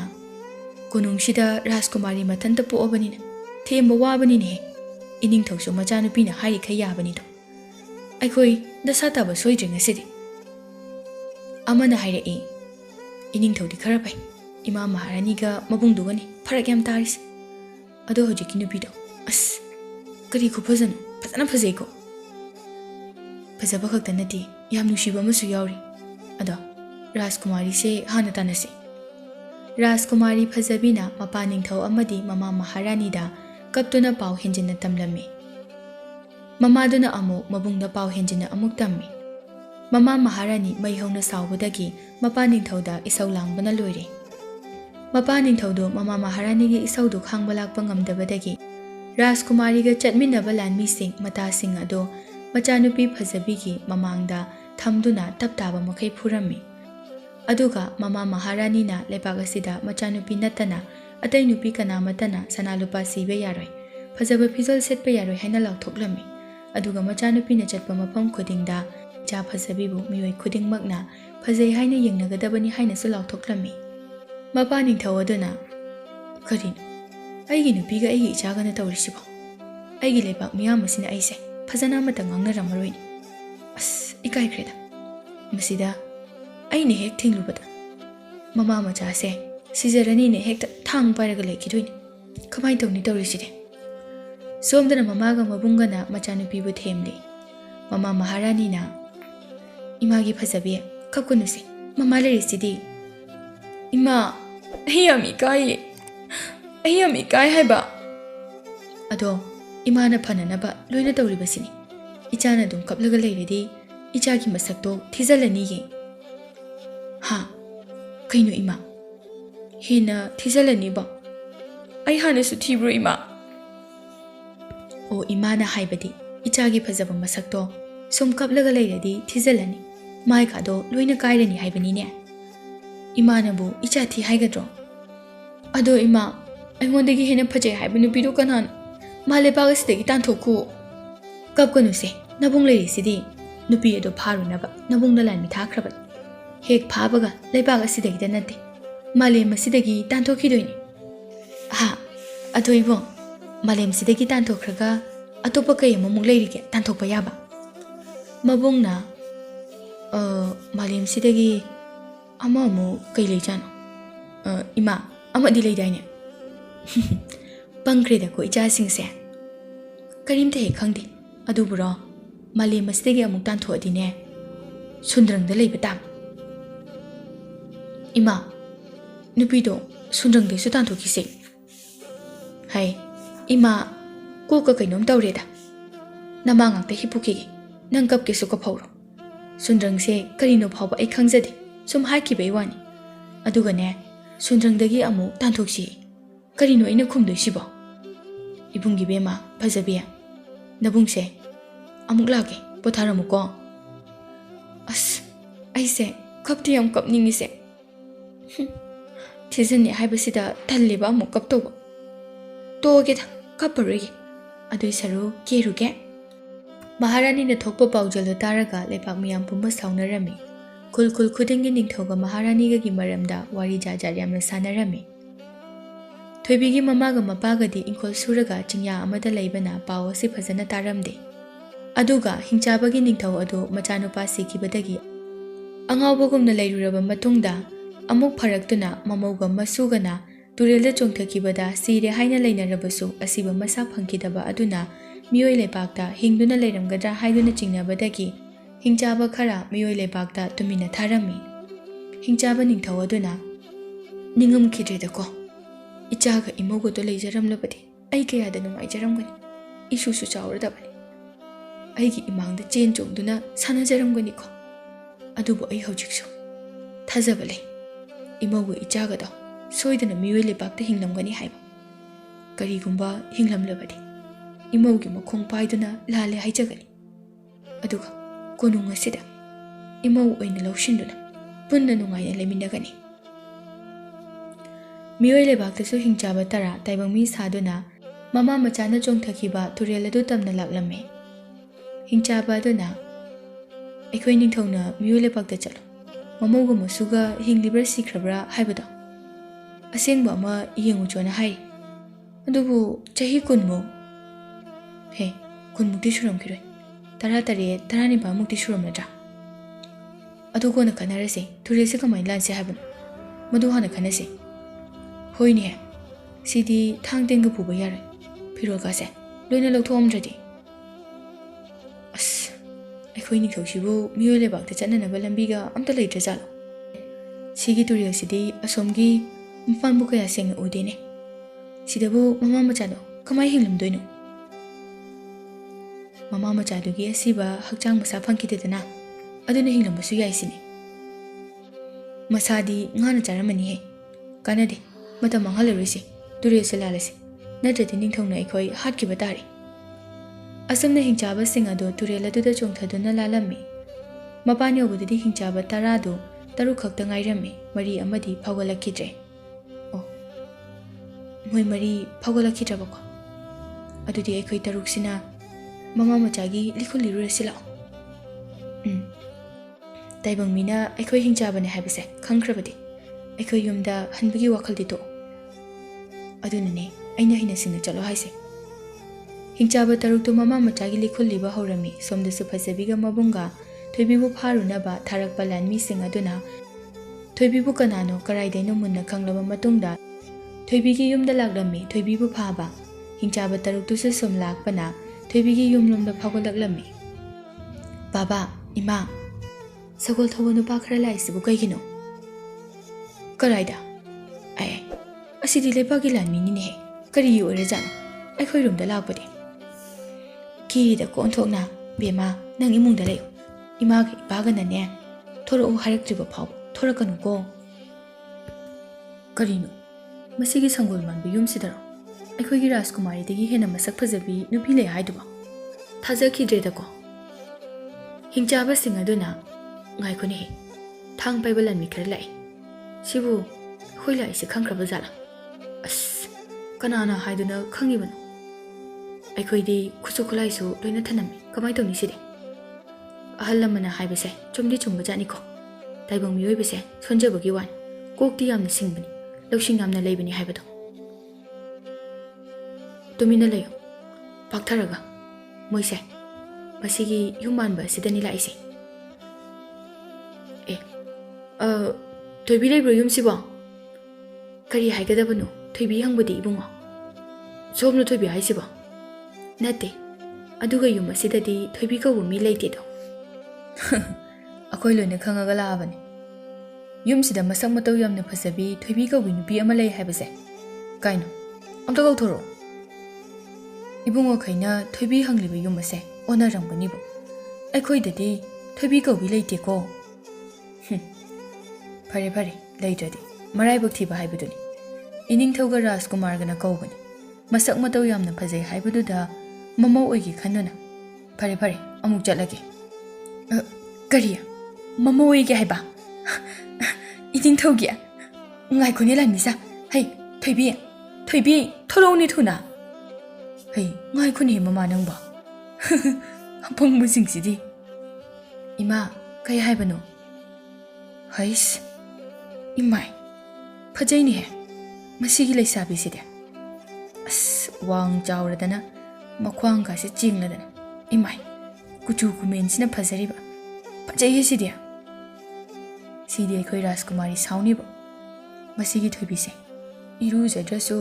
kunungsida Rajkumari mathanta po abanina themba wabani ne ining thawsu machanu pina hari khayabani do aikoi dasa ba soidring asidi amana haire e ining thawdi khara pai ima maharani ga mabungdugani pharak yam taris ado hojiki nupi do as kari khu phajana phajana phajai ko phajaba khakta nati yam nushiba masu yauri ado Rajkumari se hana tanase Rajkumari phajabina mapaning thaw amadi mama maharani da kaptuna paw henjina tamlami mamaduna amu mabungda paw henjina amuk tammi Mama Maharani maihongna saubadagi mapaning thawda isau langbana loire. Mapaning thawdo Mama Maharani gi isau du khangba lakpa ngamdabadagi Rajkumari ga chatminaba lanmi sing mata sing ado machanupi phajabi gi mamangda thamduna taptaba makai phurami. Aduga Mama Maharani na lepagasida machanupi natana atai nupi kana matana sanalupa sibe yaroi. Phajaba phizol setpa yaroi haina lauthoklami. Aduga machanupi na chatpa mapam khodingda cha phajabibu mioi khuding makna phajai haina yengnagadabani haina su lauthoklami. Mapaning thawaduna karin aigi nupi ga aigi ichaga na tawrisibo. Aigi lebak miyam masina aise phajana mata ngangna ramaroi. As ikai kreda. Masida aine hek thinglubada. Mama macha se sijarani ne hek thang paraga lekhidoini. Kamai tawni tawriside. Somdana mama ga mabunga na machanupi bu themle. Mama Maharani na Imagi fazabi kapkunuse mama lerisi Ima ayami kai haiba ado imana phananaba loina tawribasini ichana dum kaplaga leiridi ichagi masakto thijalani ye ha kaino ima hina thijalani ba ai hana su thibro ima o imana haibadi ichagi phajaba masakto sum kaplaga leiridi thijalani mai khado loina kairani haibani ne imana bu icha thi haigadro ado ima aingondagi hena phajai haibu nupido kanan male bagasdagi tanthoku kapkanuse nabung lerisidi nupi ado pharunaba nabung da lan mitha khraba hek phabaga leibaga sidagi danate male masidagi tanthokidoini ha ado ibo malem sidagi tanthokraga atopa kay mamung leirige tanthokpa yaba mabungna malem sidagi ama mu kay leijano ima ama di leidaine pangkreda ko icha singse karim te khangdi aduburo malem masdegi amuk tantho adine sundrang da leiba tam ima nupido sundrang de su tantho kise hai ima ko ka kainom tawreda namang te hipuki nang kap ke su ko phawro sundrang se karino phawba ai khangjadi sum hai ki bai wani aduga ne sundrang dagi amu tanthoksi karino ina khumdoi sibo ibungi bema phajabiya nabungse amuk lage potharamu ko as aise kapti yam kapningi se thizani haibasida thalliba amuk kaptoba toge da kaparigi adui saru keruge maharani na thokpa paujalo taraga lepak miyam pumba saunarami kul khudingi ningthoga maharani ga gi maramda wari jajar yamna sanarami thoibigi mamaga mapagadi inkol suraga chingya amada leibana paw asi phajana taramde aduga hingchabagi ningthau adu machanupa sikibadagi angawbagumna leiruraba matungda amuk pharaktuna mamauga masugana turelda chongthakibada sire haina leinarabasu asiba masa phangkidaba aduna miyoi lepakta hingduna leiramgadra haiduna chingnabadagi hingchaba khara miyoi lepakta tumina tharami hingchaba ningthau aduna ningam khidreda ko ichaga imogo to leijaramlabadi ai kayada nungaijaramgani isu su chawradabani aigi imangda chen chongduna sanajaramgani ko adubu ai hojiksu thajabale imogo ichaga do soidana miyoi lepakta hinglamgani haiba karigumba hinglamlabadi imogi makhong paiduna lale haijagani aduga konung asida imau oina lawshinduna punna nungaina leminagani miyoi lebakta su hingchaba tara taibangmi saduna mama machana chongthakiba tureladu tamna laklame hingchaba aduna aikoi ningthongna miyoi lebakta chalo mamauga masuga hinglibra sikrabra haibada asengba ama yengu chona hai adubu chahi kunmu he kunmukti suramkiroi taratare tarani ba mukti suramnadra adugo na kanarase turese kamai lanse habun madu hana kanase hoini he sidi thangtenga puba yare phirol ka se loina lokthomdradi as akhoi ni khawsibu miyole bakta channa na balambiga amta leitra jalo sigi turil sidi asomgi mfan bu kaya seng udene sidabu mama machado kamai hinglamdoino mama machadugi asiba hakchang masa phangkidedana aduna hinglambasu yaisini masadi ngana charamani he kanade mata manghalerisi turi selalasi nadradi ningthongna aikoi hatkiba tari asamna hingchaba singado tureladu chongthaduna lalami mapani obudidi hingchaba taradu taru khakta ngairami mari amadi phawgalakidre o moi mari phawgalakhidrabako adudi aikoi taruksina mama machagi likhuli resila taibang mina aikoi hingchabane haibase khangkrabadi aikoi yumda hanbigi wakhaldi to adunane aina hina singna chalo haise hingchaba taruktu mama machagi likhuli ba horami somda su phasabiga mabunga thoibibu pharuna ba tharakpa lanmi sing aduna thoibibu kanano karaidaino munna khanglaba matungda thoibigi yumda lagrami thoibibu phaba hingchaba taruktu se som lakpana thoibigi yumlomda phagolaklammi baba ima ꯁꯒꯣꯜ ꯊꯧꯕ ꯅꯨꯄꯥ ꯈꯔ ꯂꯥꯛꯏꯁꯤꯕꯨ ꯀꯩꯒꯤꯅꯣ? ꯀꯔꯥꯏꯗ? ꯑꯁꯤꯗꯤ ꯂꯩꯕꯥꯛꯀꯤ ꯂꯥꯟꯃꯤꯅꯤꯅꯦꯍꯦ, ꯀꯔꯤ ꯑꯣꯏꯔꯖꯥꯠꯅꯣ ꯑꯩꯈꯣꯏꯔꯣꯝꯗ ꯂꯥꯛꯄꯗꯤ? ꯀꯤꯔꯤꯗ ꯀꯣꯟꯊꯣꯛꯅ ꯕꯦꯝꯃ ꯅꯪ ꯏꯃꯨꯡꯗ ꯂꯩꯌꯨ, ꯏꯃꯥꯒ ꯏꯄꯥꯒꯅꯅꯦ ꯊꯣꯔꯛꯎ ꯍꯥꯏꯔꯛꯇ꯭ꯔꯤꯕ ꯐꯥꯎꯕ ꯊꯣꯔꯛꯀꯅꯨꯀꯣ꯫ ꯀꯔꯤꯅꯣ ꯃꯁꯤꯒꯤ ꯁꯪꯒꯣꯜ ꯃꯥꯟꯕ ꯌꯨꯝꯁꯤꯗꯔꯣ ꯑꯩꯈꯣꯏꯒꯤ ꯔꯥꯖꯀꯨꯃꯥꯔꯤꯗꯒꯤ ꯍꯦꯟꯅ ꯃꯁꯛ ꯐꯖꯕꯤ ꯅꯨꯄꯤ ꯂꯩ ꯍꯥꯏꯗꯨꯕꯣ? ꯊꯥꯖꯈꯤꯗ꯭ꯔꯦꯗꯀꯣ꯫ ꯍꯤꯡꯆꯥꯕꯁꯤꯡ ꯑꯗꯨꯅ ꯉꯥꯏꯈꯣꯅꯦꯍꯦ, ꯊꯥꯡ ꯄꯥꯏꯕ ꯂꯥꯟꯃꯤ ꯈꯔ ꯂꯥꯛꯏ, ꯁꯤꯕꯨ ꯑꯩꯈꯣꯏ ꯂꯥꯛꯏꯁꯦ ꯈꯪꯈ꯭ꯔꯕ ꯖꯥꯠꯂꯥ? ꯑꯁ ꯀꯅꯥꯅ ꯍꯥꯏꯗꯨꯅ ꯈꯪꯉꯤꯕꯅꯣ? ꯑꯩꯈꯣꯏꯗꯤ ꯈꯨꯠꯁꯨ ꯈꯨꯠꯂꯥꯏꯁꯨ ꯂꯣꯏꯅ ꯊꯅꯝꯃꯤ, ꯀꯃꯥꯏꯅ ꯇꯧꯅꯤ ꯁꯤꯗꯤ? ꯑꯍꯜ ꯂꯃꯟꯅ ꯍꯥꯏꯕꯁꯦ ꯆꯨꯝꯗꯤ ꯆꯨꯝꯕ ꯖꯥꯠꯅꯤꯀꯣ, ꯇꯥꯏꯕꯪ ꯃꯤꯑꯣꯏꯕꯁꯦ ꯁꯣꯟꯖꯕꯒꯤ ꯋꯥꯅꯤ, ꯀꯣꯛꯇꯤ ꯌꯥꯝꯅ ꯁꯤꯡꯕꯅꯤ, ꯂꯧꯁꯤꯡ ꯌꯥꯝꯅ ꯂꯩꯕꯅꯤ ꯍꯥꯏꯕꯗꯣ꯫ ꯇꯨꯃꯤꯟꯅ ꯂꯩꯌꯨ, ꯄꯥꯛꯊꯔꯒ ꯃꯣꯏꯁꯦ ꯃꯁꯤꯒꯤ ꯌꯨꯝ ꯃꯥꯟꯕ ꯑꯁꯤꯗꯅꯤ ꯂꯥꯛꯏꯁꯦ꯫ ꯊꯣꯏꯕꯤ ꯂꯩꯕ꯭ꯔꯣ ꯌꯨꯝꯁꯤꯕꯣ? ꯀꯔꯤ ꯍꯥꯏꯒꯗꯕꯅꯣ ꯊꯣꯏꯕꯤ ꯍꯪꯕꯗꯤ ꯏꯕꯨꯡꯉꯣ? ꯁꯣꯝꯅ ꯊꯣꯏꯕꯤ ꯍꯥꯏꯁꯤꯕꯣ? ꯅꯠꯇꯦ, ꯑꯗꯨꯒ ꯌꯨꯝ ꯑꯁꯤꯗꯗꯤ ꯊꯣꯏꯕꯤ ꯀꯧꯕ ꯃꯤ ꯂꯩꯇꯦꯗꯣ꯫ ꯑꯩꯈꯣꯏ ꯂꯣꯏꯅ ꯈꯪꯉꯒ ꯂꯥꯛꯑꯕꯅꯤ, ꯌꯨꯝꯁꯤꯗ ꯃꯁꯛ ꯃꯇꯧ ꯌꯥꯝꯅ ꯐꯖꯕꯤ ꯊꯣꯏꯕꯤ ꯀꯧꯕꯤ ꯅꯨꯄꯤ ꯑꯃ ꯂꯩ ꯍꯥꯏꯕꯁꯦ ꯀꯩꯅꯣ ꯑꯝꯇ ꯀꯧꯊꯣꯔꯛꯑꯣ꯫ ꯏꯕꯨꯡꯉꯣꯈꯩꯅ ꯊꯣꯏꯕꯤ ꯍꯪꯂꯤꯕ ꯌꯨꯝ ꯑꯁꯦ ꯑꯣꯟꯅꯔꯝꯒꯅꯤꯕꯨ, ꯑꯩꯈꯣꯏꯗꯗꯤ ꯊꯣꯏꯕꯤ ꯀꯧꯕꯤ ꯂꯩꯇꯦꯀꯣ꯫ ꯐꯔꯦ ꯐꯔꯦ, ꯂꯩꯇ꯭ꯔꯗꯤ ꯃꯔꯥꯏꯕꯛ ꯊꯤꯕ ꯍꯥꯏꯕꯗꯨꯅꯤ, ꯏꯅꯤꯡꯊꯧꯒ ꯔꯥꯖꯀꯨꯃꯥꯔꯒꯅ ꯀꯧꯕꯅꯤ, ꯃꯁꯛ ꯃꯇꯧ ꯌꯥꯝꯅ ꯐꯖꯩ ꯍꯥꯏꯕꯗꯨꯗ ꯃꯃꯧ ꯑꯣꯏꯒꯦ ꯈꯟꯗꯨꯅ꯫ ꯐꯔꯦ ꯐꯔꯦ, ꯑꯃꯨꯛ ꯆꯠꯂꯒꯦ꯫ ꯀꯔꯤ ꯃꯃꯧ ꯑꯣꯏꯒꯦ ꯍꯥꯏꯕ? ꯏꯅꯤꯡꯊꯧꯒꯤ? ꯉꯥꯏꯈꯣꯅꯦ ꯂꯥꯟꯃꯤꯁꯥ, ꯍꯩ ꯊꯣꯏꯕꯤ, ꯊꯣꯏꯕꯤ ꯊꯣꯔꯛꯎꯅꯦ ꯊꯨꯅ꯫ ꯍꯩ ꯉꯥꯏꯈꯣꯅꯦ ꯃꯃꯥ ꯅꯪꯕꯣ, ꯑꯄꯪꯕꯁꯤꯡꯁꯤꯗꯤ꯫ ꯏꯃꯥ ꯀꯩ ꯍꯥꯏꯕꯅꯣ? ꯍꯩꯁ ꯏꯃꯥꯏ, ꯐꯖꯩꯅꯦꯍꯦ ꯃꯁꯤꯒꯤ ꯂꯩꯁꯥꯕꯤꯁꯤꯗꯤ, ꯑꯁ ꯋꯥꯡ ꯆꯥꯎꯔꯗꯅ ꯃꯈ꯭ꯋꯥꯡꯒꯁꯦ ꯆꯤꯡꯂꯗꯅ, ꯏꯃꯥꯏ ꯀꯨꯆꯨ ꯀꯨꯃꯦꯟꯁꯤꯅ ꯐꯖꯔꯤꯕ, ꯐꯖꯩꯌꯦ ꯁꯤꯗꯤ꯫ ꯁꯤꯗꯤ ꯑꯩꯈꯣꯏ ꯔꯥꯖꯀꯨꯃꯥꯔꯤ ꯁꯥꯎꯅꯤꯕ, ꯃꯁꯤꯒꯤ ꯊꯣꯏꯕꯤꯁꯦ ꯏꯔꯨꯖꯗ꯭ꯔꯁꯨ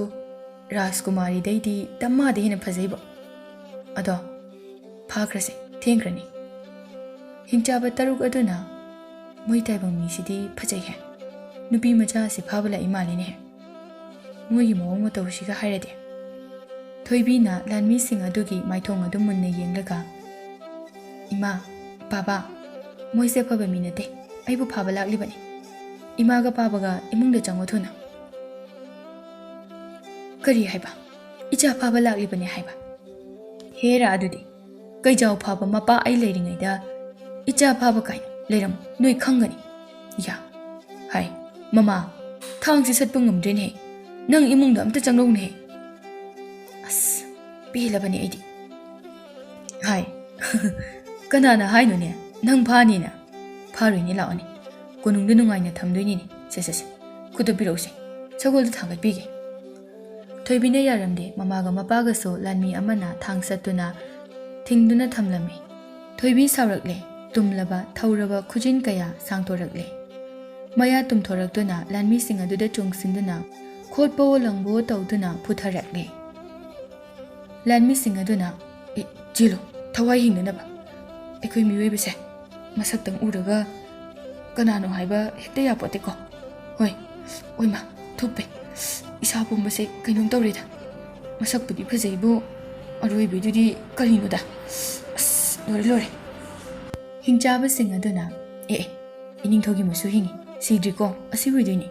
ꯔꯥꯖꯀꯨꯃꯥꯔꯤꯗꯩꯗꯤ ꯗꯝꯃꯥꯗ ꯍꯦꯟꯅ ꯐꯖꯩꯕ꯫ ꯑꯗꯣ ꯐꯥꯈ꯭ꯔꯁꯦ, ꯊꯦꯡꯈ꯭ꯔꯅꯤ꯫ ꯍꯤꯡꯆꯥꯕ 6 ꯑꯗꯨꯅ ꯃꯣꯏ ꯇꯥꯏꯕꯪ ꯃꯤꯁꯤꯗꯤ ꯐꯖꯩꯍꯦ, ꯅꯨꯄꯤ ꯃꯆꯥ ꯑꯁꯤ ꯐꯥꯕ ꯂꯥꯛꯏ ꯃꯥꯜꯂꯤꯅꯦꯍꯦ, ꯃꯣꯏꯒꯤ ꯃꯑꯣꯡ ꯃꯇꯧꯁꯤꯒ ꯍꯥꯏꯔꯗꯤ꯫ ꯊꯣꯏꯕꯤꯅ ꯂꯥꯟꯃꯤꯁꯤꯡ ꯑꯗꯨꯒꯤ ꯃꯥꯏꯊꯣꯡ ꯑꯗꯨ ꯃꯨꯟꯅ ꯌꯦꯡꯂꯒ, ꯏꯃꯥ ꯄꯥꯕꯥ, ꯃꯣꯏꯁꯦ ꯑꯐꯕ ꯃꯤ ꯅꯠꯇꯦ, ꯑꯩꯕꯨ ꯐꯥꯕ ꯂꯥꯛꯂꯤꯕꯅꯤ, ꯏꯃꯥꯒ ꯄꯥꯕꯒ ꯏꯃꯨꯡꯗ ꯆꯪꯉꯣ ꯊꯨꯅ꯫ ꯀꯔꯤ ꯍꯥꯏꯕ? ꯏꯆꯥ ꯐꯥꯕ ꯂꯥꯛꯂꯤꯕꯅꯤ ꯍꯥꯏꯕ? ꯍꯦꯔꯥ ꯑꯗꯨꯗꯤ ꯀꯩꯖꯥꯎ ꯐꯥꯕ ꯃꯄꯥ ꯑꯩ ꯂꯩꯔꯤꯉꯩꯗ ꯏꯆꯥ ꯐꯥꯕ ꯀꯥꯏꯅ ꯂꯩꯔꯝꯃꯨ, ꯅꯣꯏ ꯈꯪꯒꯅꯤ꯫ ꯌꯥ ꯍꯥꯏ ꯃꯃꯥ, ꯊꯥꯡꯁꯤ ꯁꯠꯄ ꯉꯝꯗ꯭ꯔꯦꯅꯦꯍꯦ, ꯅꯪ ꯏꯃꯨꯡꯗ ꯑꯝꯇ ꯆꯪꯂꯧꯅꯦꯍꯦ꯫ ꯑꯁ ꯄꯦꯜꯂꯕꯅꯤ ꯑꯩꯗꯤ꯫ ꯍꯥꯏ ꯀꯅꯥꯅ ꯍꯥꯏꯅꯣꯅꯦ ꯅꯪ ꯐꯥꯅꯤꯅ? ꯐꯥꯔꯣꯏꯅꯦ, ꯂꯥꯛꯑꯣꯅꯦ, ꯀꯣꯅꯨꯡꯗ ꯅꯨꯡꯉꯥꯏꯅ ꯊꯝꯗꯣꯏꯅꯤꯅꯦ, ꯁꯦ ꯈꯨꯠꯇ ꯄꯤꯔꯛꯎꯁꯦ, ꯁꯒꯣꯜꯗ ꯊꯥꯡꯒꯠꯄꯤꯒꯦ꯫ ꯊꯣꯏꯕꯤꯅ ꯌꯥꯔꯝꯗꯦ, ꯃꯃꯥꯒ ꯃꯄꯥꯒꯁꯨ ꯂꯥꯟꯃꯤ ꯑꯃꯅ ꯊꯥꯡ ꯁꯠꯇꯨꯅ ꯊꯤꯡꯗꯨꯅ ꯊꯝꯂꯝꯃꯤ꯫ ꯊꯣꯏꯕꯤ ꯁꯥꯎꯔꯛꯂꯦ, ꯇꯨꯝꯂꯕ ꯊꯧꯔꯕ ꯈꯨꯖꯤꯟ ꯀꯌꯥ ꯁꯥꯡꯊꯣꯔꯛꯂꯦ, ꯃꯌꯥ ꯇꯨꯝꯊꯣꯔꯛꯇꯨꯅ ꯂꯥꯟꯃꯤꯁꯤꯡ ꯑꯗꯨꯗ ꯆꯣꯡꯁꯤꯟꯗꯨꯅ ꯈꯣꯠꯄꯋꯣ ꯂꯪꯕꯋꯣ ꯇꯧꯗꯨꯅ ꯄꯨꯊꯔꯛꯂꯦ꯫ ꯂꯥꯟꯃꯤꯁꯤꯡ ꯑꯗꯨꯅ ꯆꯦꯜꯂꯨ ꯊꯋꯥꯏ ꯍꯤꯡꯅꯅꯕ, ꯑꯩꯈꯣꯏ ꯃꯤꯑꯣꯏꯕꯁꯦ ꯃꯁꯛꯇꯪ ꯎꯔꯒ ꯀꯅꯥꯅꯣ ꯍꯥꯏꯕ ꯍꯦꯛꯇ ꯌꯥꯄꯣꯠꯇꯦꯀꯣ꯫ ꯍꯣꯏ ꯑꯣꯏꯃꯥ ꯊꯨꯞꯄꯦ, ꯏꯁꯥ ꯄꯨꯝꯕꯁꯦ ꯀꯩꯅꯣꯝ ꯇꯧꯔꯦꯗ, ꯃꯁꯛꯄꯨꯗꯤ ꯐꯖꯩꯕꯨ ꯑꯔꯣꯏꯕꯗꯨꯗꯤ ꯀꯔꯤꯅꯣꯗ, ꯑꯁ ꯂꯣꯏꯔꯦ꯫ ꯍꯤꯡꯆꯥꯕꯁꯤꯡ ꯑꯗꯨꯅ ꯏꯅꯤꯡꯊꯧꯒꯤ ꯃꯁꯨ ꯍꯤꯡꯉꯤ, ꯁꯤꯗ꯭ꯔꯤꯀꯣ, ꯑꯁꯤ ꯑꯣꯏꯗꯣꯏꯅꯤ꯫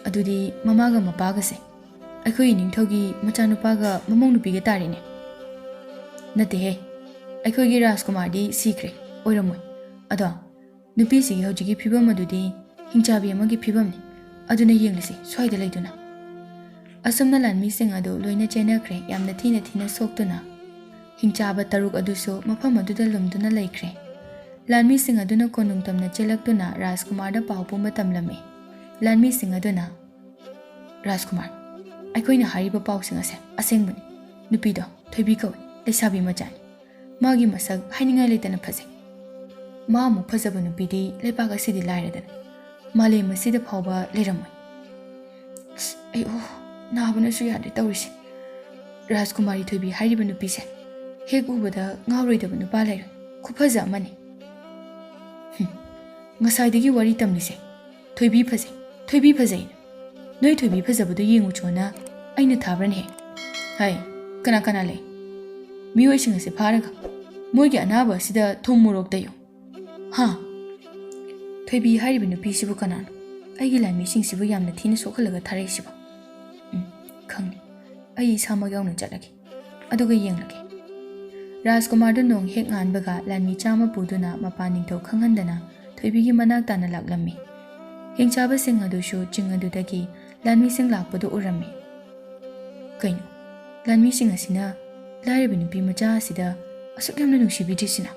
ꯑꯗꯨꯗꯤ ꯃꯃꯥꯒ ꯃꯄꯥꯒꯁꯦ ꯑꯩꯈꯣꯏ ꯏꯅꯤꯡꯊꯧꯒꯤ ꯃꯆꯥꯅꯨꯄꯥꯒ ꯃꯃꯧ ꯅꯨꯄꯤꯒ ꯇꯥꯔꯤꯅꯦ꯫ ꯅꯠꯇꯦꯍꯦ, ꯑꯩꯈꯣꯏꯒꯤ ꯔꯥꯖꯀꯨꯃꯥꯔꯗꯤ ꯁꯤꯈ꯭ꯔꯦ, ꯑꯣꯏꯔꯝꯃꯣꯏ꯫ ꯑꯗꯣ ꯅꯨꯄꯤꯁꯤꯒꯤ ꯍꯧꯖꯤꯛꯀꯤ ꯐꯤꯕꯝ ꯑꯗꯨꯗꯤ ꯍꯤꯡꯆꯥꯕꯤ ꯑꯃꯒꯤ ꯐꯤꯕꯝꯅꯤ, ꯑꯗꯨꯅ ꯌꯦꯡꯂꯁꯤ ꯁ꯭ꯋꯥꯏꯗ ꯂꯩꯗꯨꯅ꯫ ꯑꯁꯨꯝꯅ ꯂꯥꯟꯃꯤꯁꯤꯡ ꯑꯗꯨ ꯂꯣꯏꯅ ꯆꯦꯟꯅꯈ꯭ꯔꯦ, ꯌꯥꯝꯅ ꯊꯤꯅ ꯁꯣꯛꯇꯨꯅ꯫ ꯍꯤꯡꯆꯥꯕ 6 ꯑꯗꯨꯁꯨ ꯃꯐꯝ ꯑꯗꯨꯗ ꯂꯨꯝꯗꯨꯅ ꯂꯩꯈ꯭ꯔꯦ꯫ ꯂꯥꯟꯃꯤꯁꯤꯡ ꯑꯗꯨꯅ ꯀꯣꯅꯨꯡ ꯇꯝꯅ ꯆꯦꯜꯂꯛꯇꯨꯅ ꯔꯥꯖꯀꯨꯃꯥꯔꯗ ꯄꯥꯎ ꯄꯨꯝꯕ ꯇꯝꯂꯝꯃꯤ꯫ ꯂꯥꯟꯃꯤꯁꯤꯡ ꯑꯗꯨꯅ, ꯔꯥꯖꯀꯨꯃꯥꯔ, ꯑꯩꯈꯣꯏꯅ ꯍꯥꯏꯔꯤꯕ ꯄꯥꯎꯁꯤꯡ ꯑꯁꯦ ꯑꯁꯦꯡꯕꯅꯤ, ꯅꯨꯄꯤꯗꯣ ꯊꯣꯏꯕꯤ ꯀꯧꯏ, ꯂꯩꯁꯥꯕꯤ ꯃꯆꯥꯅꯤ, ꯃꯥꯒꯤ ꯃꯁꯛ ꯍꯥꯏꯅꯤꯡꯉꯥꯏ ꯂꯩꯇꯅ ꯐꯖꯩ, ꯃꯥꯃꯨꯛ ꯐꯖꯕ ꯅꯨꯄꯤꯗꯤ ꯂꯩꯕꯥꯛ ꯑꯁꯤꯗꯤ ꯂꯥꯏꯔꯗꯅ ꯃꯥꯂꯦꯝ ꯑꯁꯤꯗ ꯐꯥꯎꯕ ꯂꯩꯔꯝꯃꯣꯏ꯫ ꯑꯩ ꯅꯥꯕꯅꯁꯨ ꯌꯥꯗ꯭ꯔꯦ ꯇꯧꯔꯤꯁꯦ, ꯔꯥꯖꯀꯨꯃꯥꯔꯤ ꯊꯣꯏꯕꯤ ꯍꯥꯏꯔꯤꯕ ꯅꯨꯄꯤꯁꯦ ꯍꯦꯛ ꯎꯕꯗ ꯉꯥꯎꯔꯣꯏꯗꯕ ꯅꯨꯄꯥ ꯂꯩꯔꯣꯏ, ꯈꯨꯐꯖ ꯑꯃꯅꯤ꯫ Ngasai wari tamlise. Thoibi phasei. Noi thoibi phazabadu yengu chona aina thabran he. Hai, kana le. Mioi sing ase pharaga. Moigi anaba sida thum morok dayo. Ha. Thoibi haribi nupi sibu kanano. Aigi lami sing sibu yamna thina sokhalaga thare sibu. Khangni. Ai sama yauna chatlagi. Aduga yenglagi. Rajkumar du nong hek nganbaga lanmi chama puduna mapa ningthau khanghandana thoibigi manak tana laklammi. Hingchaba sing adushu ching adudagi lanmi sing lakpadu urammi. Kaino, lanmi sing asina laribi nupi macha asida asuk yamna nungsibidrisina.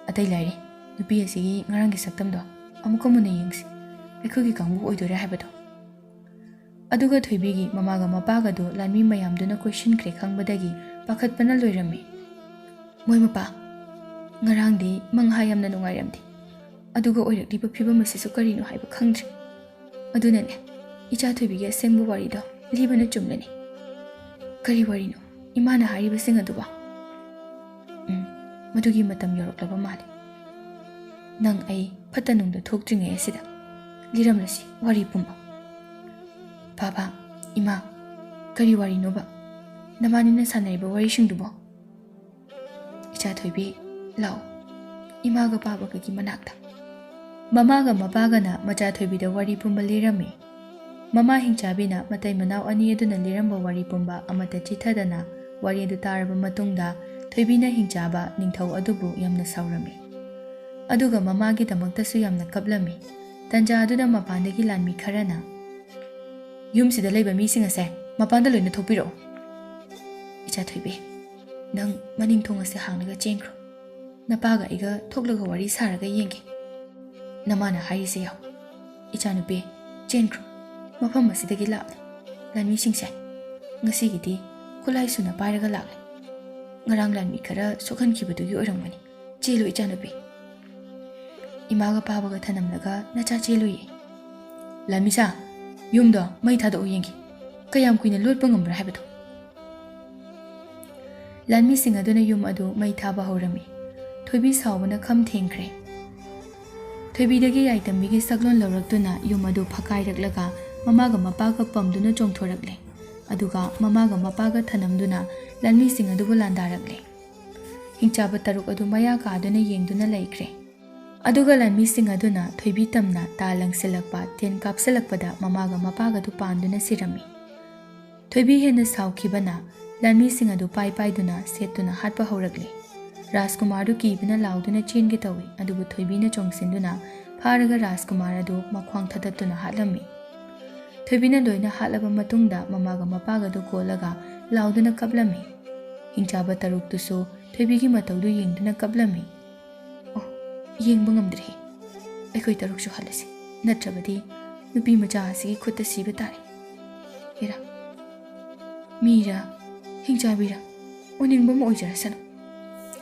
Atai lairi, nupi asigi ngarangi saktamdo amuka muna yengsi. Ekhogi kangbu oidore haibado. Aduga thoibigi mamaga mapaga do lanmi mayamduna question kre khangbadagi pakhatpana loirammi. Moi mapa ngarangdi mangha yamna nungairamdi. Aduga oirakliba phibam asisu karino haiba khangdri. Adunane icha thoibigi asengbu warido libana chumlani. Kari warino imana hariba sing aduba. Madugi matam yoroklaba mali. Nang ai phatanungda thokdringai asida liramlasi wari pumba. Baba, Ima, kari wari no ba? Namanina sanaiba wari shingdubo. Icha thoibi, lao, Ima ga baba ga manakta. Mama ga mapaga na macha thoibi da wari pumba lirami. Mama hingchabi na matai manau ani aduna liramba wari pumba amata chithadana wari adu taraba matungda thoibi na hingchaba ningthau adubu yamna saurami. Aduga mama gi damaktasu yamna kablami. Tanja aduna mapandagi lanmi kharana. Yumsida leiba mising ase mapanda loina thopiro. Icha thoibi nang maning thong ase hangnaga chengkro. Napaga iga thoklaga wari saraga yengi. Namana harise yaw. Icha nupi chengkro. Mapam asidagi lakle. Lanmi singse. Ngasigidi kulai suna pairaga lakle. Ngarang lanmi khara sokhankibadugi oiramgani. Chelu icha nupi. Imaga pabaga thanamlaga nacha chelu ye. Lanmi sa Yumdo mai thada uyengi kayam kuina lotpa ngambra habado lanmi sing aduna yum adu mai thaba horami thoibi sawbana kham thengkhre thoibi dagi item gi saklon lawraktuna yum adu phakai raklaga mamaga mapaga pamduna chongthorakle aduga mamaga mapaga thanamduna lanmi sing adu bulandarakle hingchaba taruk adu maya ka aduna yengduna laikre Aduga lanmi sing aduna thoibi tamna talang silakpa ten kapsalakpada mamaga mapaga du panduna sirami. Thoibi hena saukhibana lanmi sing adu pai duna setuna hatpa horakle. Rajkumar du kibina lauduna chengi tawi adubu thoibi na chongsinduna pharaga Rajkumar adu makhwang thatatuna hatlami. Thoibi na loina hatlaba matungda mamaga mapaga du kolaga lauduna kablami. Hingchaba taruk tusu thoibi gi mataudu yengduna kablami. Yeng bangamdre aikoi taruksu halasi natrabadi nupi macha asigi khutta siba tare hera mira hingchabira oning bam oijara sanu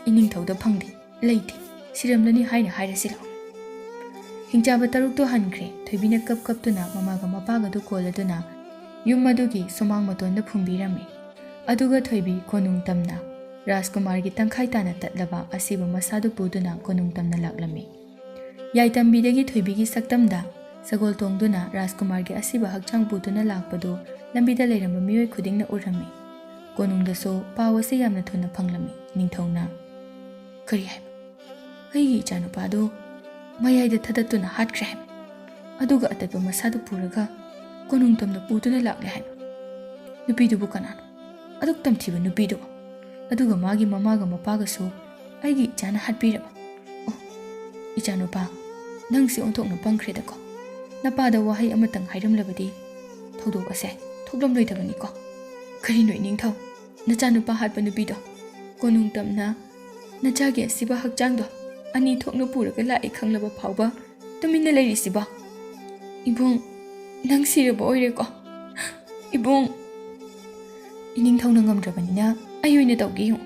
ining thauda phangdi leiti siramlani haina hairasila hingchaba taruk to hankre thoibina kap tuna mamaga mapaga du koladuna yummadugi somang matonda phumbirami aduga thoibi konung tamna Rajkumar gi tangkhai tana tatlaba asiba masadu puduna konung tamna laklami. Yaitambi dagi thoibi gi saktamda sagol tongduna Rajkumar gi asiba hakchang puduna lakpadu lambida leiramba mioi khudingna urami. Konung daso pawase yamna thuna phanglami ningthongna. Kari hai. Aigi chanupadu mayai da thatatuna hatkre hai. Aduga atatba masadu puraga konung tamna puduna lakle hai. Nupidu bukanano. Aduk tamthiba nupidu. Aduga magi mamaga mapaga so aigi ichana hatpiraba. Oh, ichanupa nangsi onthokna pangkhre da ko. Napada wahai amatang hairamlabadi thodok ase thoklam loithabani ko. Kari noi ningthau nachanupa hatpa nupido konung tamna nachagi asiba hakchangdo ani thokna puraga lai khanglaba phauba tuminna leirisiba. Ibung nang siraba oire ko. Ibung iningthau na ngamdrabanina ayoina tawgi hu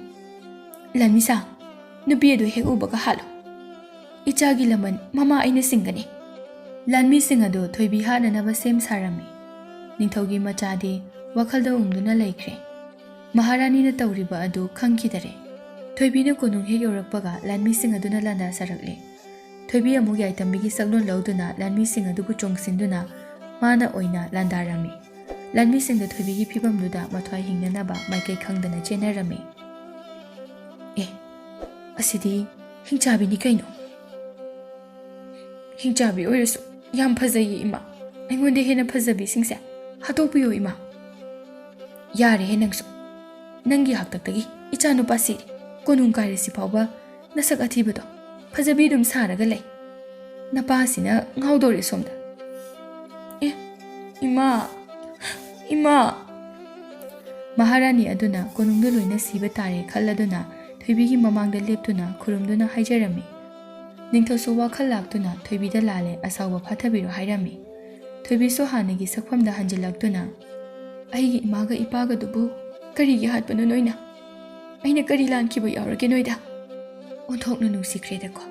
lanmisa nupi adu hek ubaga halo ichagi laman mama aina singani lanmi singado thoibi hana naba sem sarami ningthaugi machade wakhalda ungduna laikre maharani na tawriba adu khangkidare thoibi na konung hek yorakpaga lanmi singaduna landa sarakle ꯊꯣꯏꯕꯤ ꯑꯃꯨꯛ ꯌꯥꯏꯇꯝꯕꯤꯒꯤ ꯁꯛꯂꯣꯟ ꯂꯧꯗꯨꯅ ꯂꯥꯟꯃꯤꯁꯤꯡ ꯑꯗꯨꯕꯨ ꯆꯣꯡꯁꯤꯟꯗꯨꯅ ꯃꯥꯅ ꯑꯣꯏꯅ ꯂꯥꯟꯗꯥꯔꯝꯃꯤ꯫ ꯂꯥꯟꯃꯤꯁꯤꯡꯗ ꯊꯣꯏꯕꯤꯒꯤ ꯐꯤꯕꯝꯗꯨꯗ ꯃꯊ꯭ꯋꯥꯏ ꯍꯤꯡꯅꯅꯕ ꯃꯥꯏꯀꯩ ꯈꯪꯗꯅ ꯆꯦꯟꯅꯔꯝꯃꯤ꯫ ꯑꯦ, ꯑꯁꯤꯗꯤ ꯍꯤꯡꯆꯥꯕꯤꯅꯤ ꯀꯩꯅꯣ? ꯍꯤꯡꯆꯥꯕꯤ ꯑꯣꯏꯔꯁꯨ ꯌꯥꯝ ꯐꯖꯩꯌꯦ ꯏꯃꯥ꯫ ꯑꯩꯉꯣꯟꯗ ꯍꯦꯟꯅ ꯐꯖꯕꯤꯁꯤꯡꯁꯦ ꯍꯥꯠꯇꯣꯛꯄꯤꯌꯨ ꯏꯃꯥ꯫ ꯌꯥꯔꯦꯍꯦ ꯅꯪꯁꯨ꯫ ꯅꯪꯒꯤ ꯍꯥꯛꯇꯛꯇꯒꯤ ꯏꯆꯥ ꯅꯨꯄꯥ ꯁꯤꯔꯤ, ꯀꯣꯅꯨꯡ ꯀꯥꯏꯔꯁꯤ ꯐꯥꯎꯕ ꯅꯁꯛ ꯑꯊꯤꯕꯗꯣ ꯐꯖꯕꯤ ꯑꯗꯨꯝ ꯁꯥꯔꯒ ꯂꯩ꯫ ꯅꯄꯥꯁꯤꯅ ꯉꯥꯎꯗꯧꯔꯦ ꯁꯣꯝꯗ꯫ ꯑꯦ, ꯏꯃꯥ, ꯏꯃꯥ꯫ ꯃꯍꯥꯔꯥꯅꯤ ꯑꯗꯨꯅ ꯀꯣꯅꯨꯡꯗ ꯂꯣꯏꯅ ꯁꯤꯕ ꯇꯥꯔꯦ ꯈꯜꯂꯗꯨꯅ ꯊꯣꯏꯕꯤꯒꯤ ꯃꯃꯥꯡꯗ ꯂꯦꯞꯇꯨꯅ ꯈꯨꯔꯨꯝꯗꯨꯅ ꯍꯥꯏꯖꯔꯝꯃꯤ꯫ ꯅꯤꯡꯊꯧꯁꯨ ꯋꯥꯈꯜ ꯂꯥꯛꯇꯨꯅ ꯊꯣꯏꯕꯤꯗ ꯂꯥꯜꯂꯦ ꯑꯁꯥꯎꯕ ꯐꯥꯊꯕꯤꯔꯣ ꯍꯥꯏꯔꯝꯃꯤ꯫ ꯊꯣꯏꯕꯤꯁꯨ ꯍꯥꯟꯅꯒꯤ ꯁꯛꯐꯝꯗ ꯍꯟꯖꯤꯜꯂꯛꯇꯨꯅ ꯑꯩꯒꯤ ꯏꯃꯥꯒ ꯏꯄꯥꯒꯗꯨꯕꯨ ꯀꯔꯤꯒꯤ ꯍꯥꯠꯄꯅꯣ ꯅꯣꯏꯅ? ꯑꯩꯅ ꯀꯔꯤ ꯂꯥꯟꯈꯤꯕ ꯌꯥꯎꯔꯒꯦ ꯅꯣꯏꯗ? ꯑꯣꯟꯊꯣꯛꯅ ꯅꯨꯡꯁꯤꯈ꯭ꯔꯦꯗꯀꯣ꯫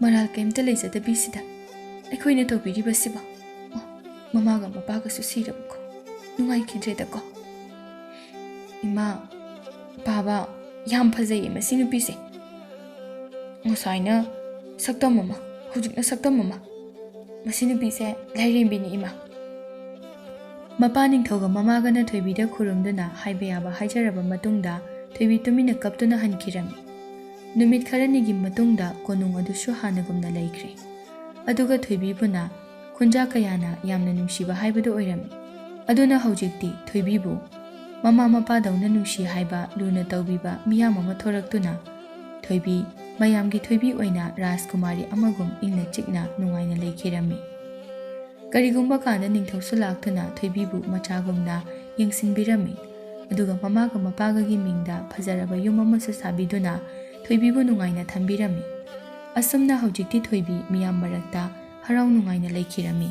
ꯃꯔꯥꯜ ꯀꯩꯝꯇ ꯂꯩꯖꯗꯕꯤꯁꯤꯗ ꯑꯩꯈꯣꯏꯅ ꯇꯧꯕꯤꯔꯤꯕꯁꯤꯕꯣ꯫ ꯃꯃꯥꯒ ꯃꯄꯥꯒꯁꯨ ꯁꯤꯔꯕꯀꯣ, ꯅꯨꯡꯉꯥꯏꯈꯤꯗ꯭ꯔꯦꯗꯀꯣ꯫ ꯏꯃꯥ, ꯕꯥꯕꯥ, ꯌꯥꯝ ꯐꯖꯩꯌꯦ ꯃꯁꯤ ꯅꯨꯄꯤꯁꯦ꯫ ꯉꯁꯥꯏꯅ ꯁꯛꯇꯝ ꯑꯃ, ꯍꯧꯖꯤꯛꯅ ꯁꯛꯇꯝ ꯑꯃ꯫ ꯃꯁꯤ ꯅꯨꯄꯤꯁꯦ ꯂꯥꯏꯔꯦꯝꯕꯤꯅꯤ ꯏꯃꯥ꯫ ꯃꯄꯥ ꯅꯤꯡꯊꯧꯒ ꯃꯃꯥꯒꯅ ꯊꯣꯏꯕꯤꯗ ꯈꯨꯔꯨꯝꯗꯨꯅ ꯍꯥꯏꯕ ꯌꯥꯕ ꯍꯥꯏꯖꯔꯕ ꯃꯇꯨꯡꯗ ꯊꯣꯏꯕꯤ ꯇꯨꯃꯤꯟꯅ ꯀꯞꯇꯨꯅ ꯍꯟꯈꯤꯔꯝꯃꯤ꯫ ꯅꯨꯃꯤꯠ ꯈꯔꯅꯤꯒꯤ ꯃꯇꯨꯡꯗ ꯀꯣꯅꯨꯡ ꯑꯗꯨꯁꯨ ꯍꯥꯟꯅꯒꯨꯝꯅ ꯂꯩꯈ꯭ꯔꯦ꯫ ꯑꯗꯨꯒ ꯊꯣꯏꯕꯤꯕꯨꯅ ꯈꯨꯟꯖꯥ ꯀꯌꯥꯅ ꯌꯥꯝꯅ ꯅꯨꯡꯁꯤꯕ ꯍꯥꯏꯕꯗꯨ ꯑꯣꯏꯔꯝꯃꯤ꯫ ꯑꯗꯨꯅ ꯍꯧꯖꯤꯛꯇꯤ ꯊꯣꯏꯕꯤꯕꯨ ꯃꯃꯥ ꯃꯄꯥꯗꯧꯅ ꯅꯨꯡꯁꯤ ꯍꯥꯏꯕ, ꯂꯨꯅ ꯇꯧꯕꯤꯕ ꯃꯤꯌꯥꯝ ꯑꯃ ꯊꯣꯔꯛꯇꯨꯅ ꯊꯣꯏꯕꯤ ꯃꯌꯥꯝꯒꯤ ꯊꯣꯏꯕꯤ ꯑꯣꯏꯅ ꯔꯥꯖꯀꯨꯃꯥꯔꯤ ꯑꯃꯒꯨꯝ ꯏꯪꯅ ꯆꯤꯛꯅ ꯅꯨꯡꯉꯥꯏꯅ ꯂꯩꯈꯤꯔꯝꯃꯤ꯫ ꯀꯔꯤꯒꯨꯝꯕ ꯀꯥꯟꯗ ꯅꯤꯡꯊꯧꯁꯨ ꯂꯥꯛꯇꯨꯅ ꯊꯣꯏꯕꯤꯕꯨ ꯃꯆꯥꯒꯨꯝꯅ ꯌꯦꯡꯁꯤꯟꯕꯤꯔꯝꯃꯤ꯫ ꯑꯗꯨꯒ ꯃꯃꯥꯒ ꯃꯄꯥꯒꯒꯤ ꯃꯤꯡꯗ ꯐꯖꯔꯕ ꯌꯨꯝ ꯑꯃꯁꯨ ꯁꯥꯕꯤꯗꯨꯅ ꯊꯣꯏꯕꯤꯕꯨ ꯅꯨꯡꯉꯥꯏꯅ ꯊꯝꯕꯤꯔꯝꯃꯤ꯫ ꯑꯁꯨꯝꯅ ꯍꯧꯖꯤꯛꯇꯤ ꯊꯣꯏꯕꯤ ꯃꯤꯌꯥꯝ ꯃꯔꯛꯇ ꯍꯔꯥꯎ ꯅꯨꯡꯉꯥꯏꯅ ꯂꯩꯈꯤꯔꯝꯃꯤ꯫